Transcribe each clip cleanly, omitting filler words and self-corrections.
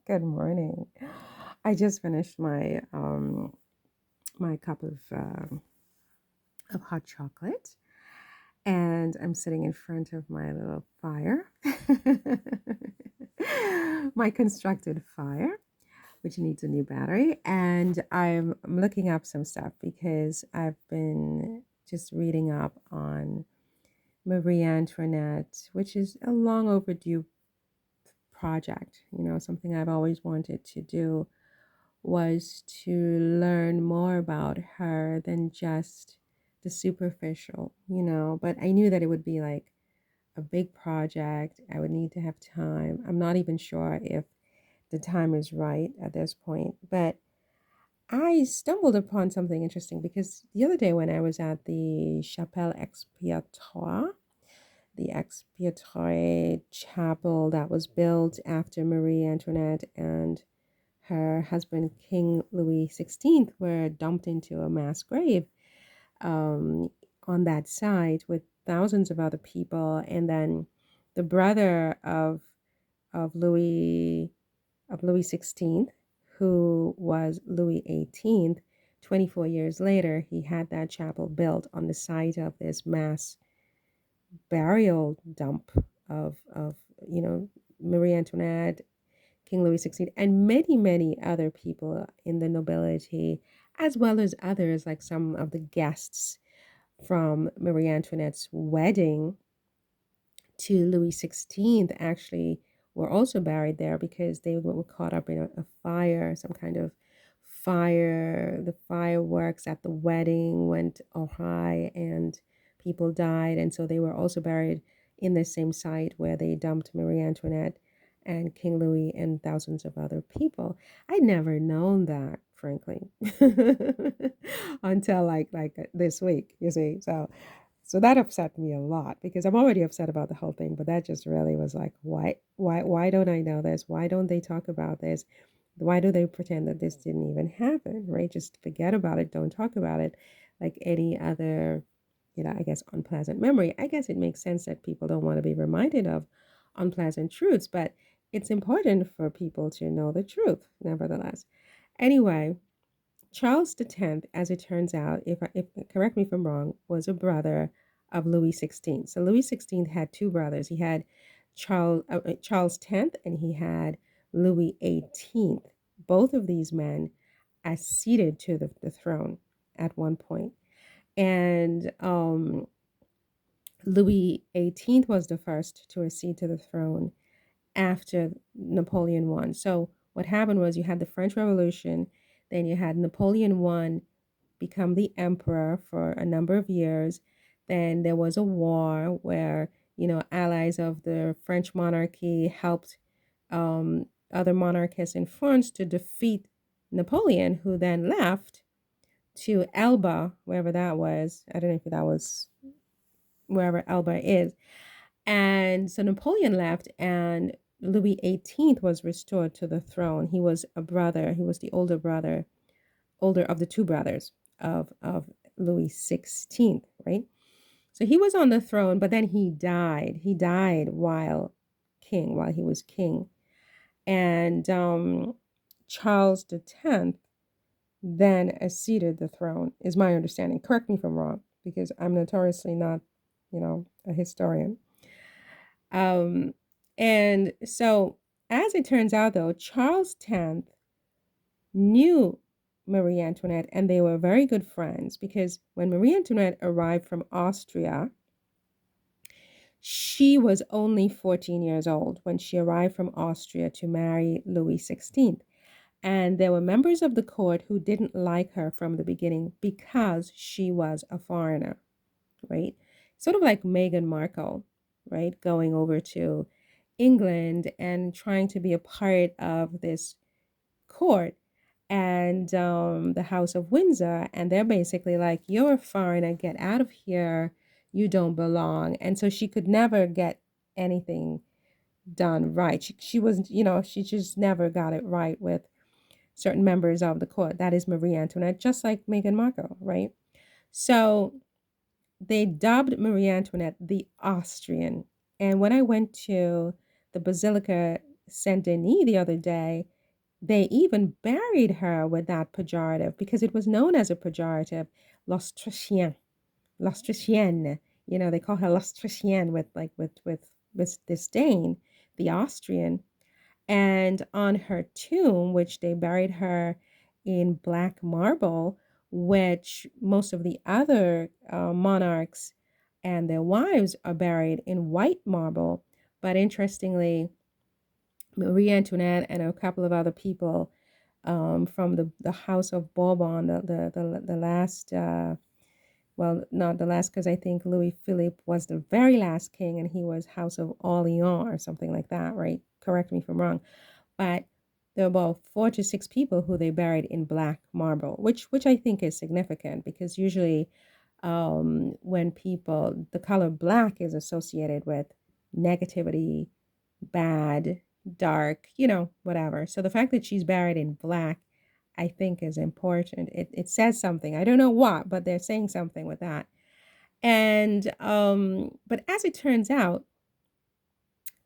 Good morning. I just finished my cup of hot chocolate, and I'm sitting in front of my little fire, my constructed fire, which needs a new battery, and I'm looking up some stuff because I've been just reading up on Marie Antoinette, which is a long overdue project. Something I've always wanted to do was to learn more about her than just the superficial, but I knew that it would be like a big project. I would need to have time. I'm not even sure if the time is right at this point, but I stumbled upon something interesting because the other day when I was at the Chapelle Expiatoire, the expiatory chapel that was built after Marie Antoinette and her husband, King Louis XVI, were dumped into a mass grave um, on that site with thousands of other people. And then the brother of Louis XVI, who was Louis XVIII, 24 years later, he had that chapel built on the site of this mass burial dump of Marie Antoinette, King Louis XVI, and many, many other people in the nobility, as well as others, like some of the guests from Marie Antoinette's wedding to Louis XVI, actually were also buried there because they were caught up in a fire, some kind of fire. The fireworks at the wedding went awry and people died. And so they were also buried in the same site where they dumped Marie Antoinette and King Louis and thousands of other people. I'd never known that, frankly, until like this week, you see. So that upset me a lot because I'm already upset about the whole thing, but that just really was like, why don't I know this? Why don't they talk about this? Why do they pretend that this didn't even happen, right? Just forget about it, don't talk about it like any other, I guess unpleasant memory. I guess it makes sense that people don't want to be reminded of unpleasant truths, but it's important for people to know the truth, nevertheless. Anyway, Charles X, as it turns out, if correct me if I'm wrong, was a brother of Louis XVI. So Louis XVI had two brothers. He had Charles X and he had Louis XVIII. Both of these men acceded to the throne at one point. And Louis XVIII was the first to accede to the throne after Napoleon won. So what happened was you had the French Revolution, then you had Napoleon won become the emperor for a number of years. Then there was a war where, allies of the French monarchy helped other monarchists in France to defeat Napoleon, who then left to Elba, wherever that was. I don't know if that was wherever Elba is. And so Napoleon left, and Louis XVIII was restored to the throne. He was a brother, he was the older of the two brothers of Louis XVI, right? So he was on the throne, but then he died. He died while he was king. And Charles X then acceded the throne, is my understanding. Correct me if I'm wrong, because I'm notoriously not, a historian. Um, and so, as it turns out, though, Charles X knew Marie Antoinette and they were very good friends because when Marie Antoinette arrived from Austria, she was only 14 years old when she arrived from Austria to marry Louis XVI. And there were members of the court who didn't like her from the beginning because she was a foreigner, right? Sort of like Meghan Markle, right? Going over to England and trying to be a part of this court and the House of Windsor, and they're basically like, "You're a foreigner, get out of here, you don't belong." And so she could never get anything done right. She was, she just never got it right with certain members of the court. That is Marie Antoinette, just like Meghan Markle, right? So they dubbed Marie Antoinette the Austrian. And when I went to the Basilica Saint Denis the other day, they even buried her with that pejorative because it was known as a pejorative, l'Autrichienne, l'Autrichienne. You know, they call her l'Autrichienne with like with disdain, the Austrian. And on her tomb, which they buried her in black marble, which most of the other monarchs and their wives are buried in white marble. But interestingly, Marie Antoinette and a couple of other people from the House of Bourbon, the last, well, not the last, because I think Louis Philippe was the very last king and he was House of Orleans or something like that, right? Correct me if I'm wrong. But there were about 4 to 6 people who they buried in black marble, which I think is significant because usually when people, the color black is associated with negativity, bad, dark, whatever. So the fact that she's buried in black, I think is important. It says something. I don't know what, but they're saying something with that. And but as it turns out,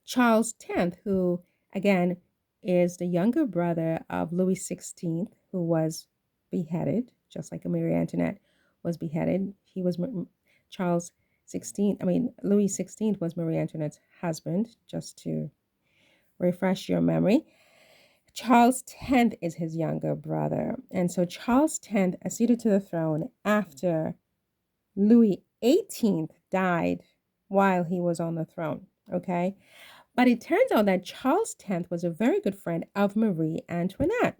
Charles X, who again is the younger brother of Louis XVI, who was beheaded, just like Marie Antoinette was beheaded. He was Charles 16th, I mean, Louis XVI was Marie Antoinette's husband, just to refresh your memory. Charles X is his younger brother. And so Charles X acceded to the throne after Louis XVIII died while he was on the throne. Okay. But it turns out that Charles X was a very good friend of Marie Antoinette.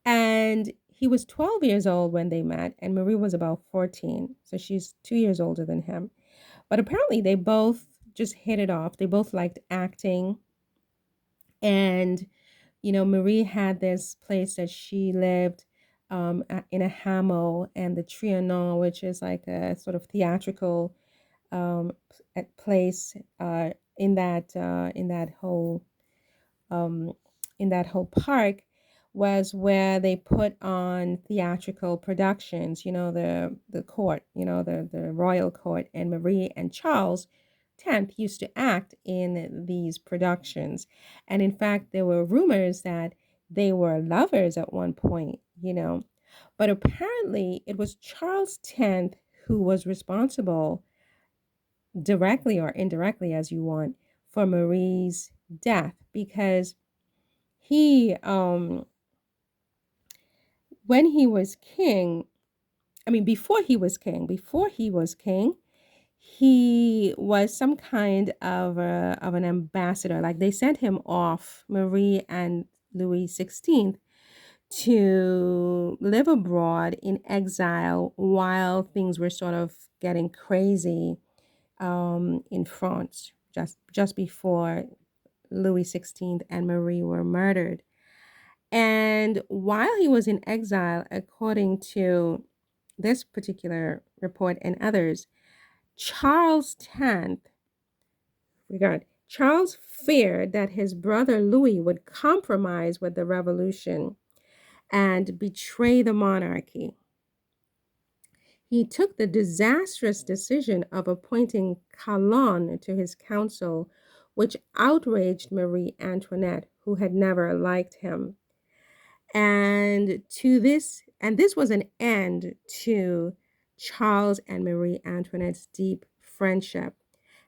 And he was 12 years old when they met, and Marie was about 14. So she's 2 years older than him. But apparently, they both just hit it off. They both liked acting. And, Marie had this place that she lived in a hameau, and the Trianon, which is like a sort of theatrical place in that whole um, park was where they put on theatrical productions, the court, the royal court, and Marie and Charles X used to act in these productions. And in fact, there were rumors that they were lovers at one point. But apparently it was Charles X who was responsible, directly or indirectly as you want, for Marie's death, because he when he was king, I mean before he was king, he was some kind of an ambassador. Like they sent him off, Marie and Louis XVI, to live abroad in exile while things were sort of getting crazy in France, just before Louis XVI and Marie were murdered. And while he was in exile, according to this particular report and others, Charles X, Charles feared that his brother Louis would compromise with the revolution and betray the monarchy. He took the disastrous decision of appointing Calonne to his council, which outraged Marie Antoinette, who had never liked him. And this was an end to Charles and Marie Antoinette's deep friendship.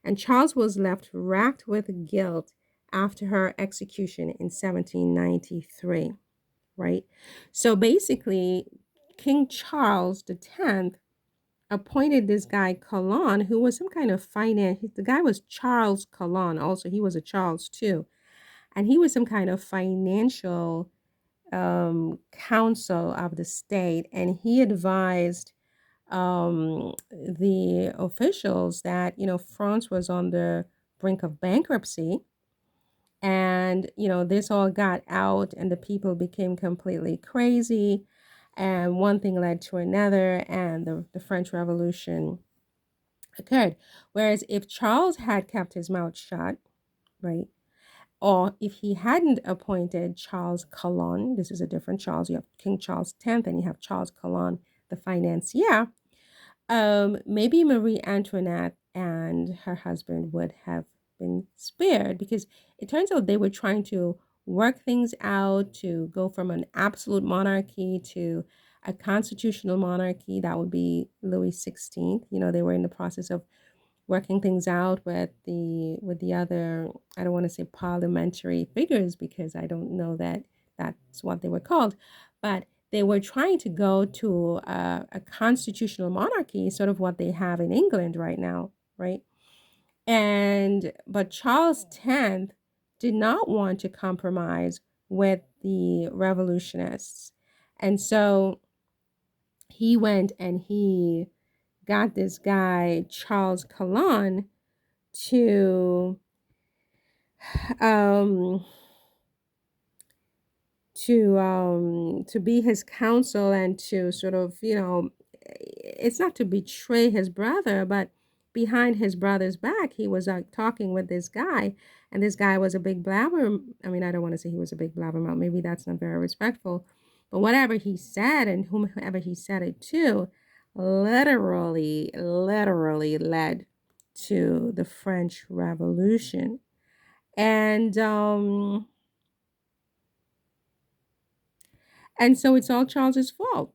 And Charles was left racked with guilt after her execution in 1793, right? So basically, King Charles X appointed this guy Calonne, who was some kind of the guy was Charles Calonne, also he was a Charles too, and he was some kind of financial council of the state, and he advised the officials that France was on the brink of bankruptcy, and this all got out, and the people became completely crazy, and one thing led to another, and the French Revolution occurred. Whereas if Charles had kept his mouth shut, right, or if he hadn't appointed Charles Calonne, this is a different Charles. You have King Charles X and you have Charles Calonne, the financier. Maybe Marie Antoinette and her husband would have been spared, because it turns out they were trying to work things out to go from an absolute monarchy to a constitutional monarchy. That would be Louis XVI. They were in the process of working things out with the other, I don't want to say parliamentary figures, because I don't know that that's what they were called, but they were trying to go to a constitutional monarchy, sort of what they have in England right now, right? But Charles X did not want to compromise with the revolutionists. And so he went and he got this guy, Charles Calonne, to um to be his counsel, and to sort of, it's not to betray his brother, but behind his brother's back, he was talking with this guy, and this guy was a big blabber. I mean, I don't want to say he was a big blabbermouth. Maybe that's not very respectful, but whatever he said and whomever he said it to, literally led to the French Revolution. And and so it's all Charles's fault,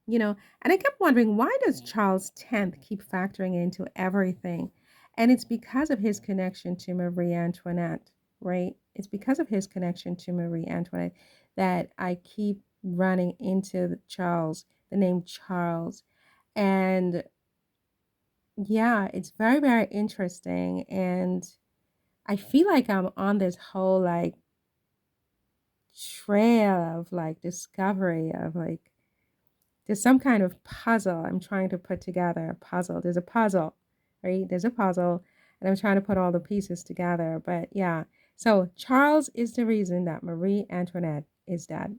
And I kept wondering, why does Charles X keep factoring into everything? And it's because of his connection to Marie Antoinette, right? It's because of his connection to Marie Antoinette that I keep running into Charles, the name Charles. And yeah, it's very, very interesting. And I feel like I'm on this whole like trail of like discovery of like there's some kind of puzzle I'm trying to put together. A puzzle. There's a puzzle, right? There's a puzzle, and I'm trying to put all the pieces together. But yeah, so Charles is the reason that Marie Antoinette is dead.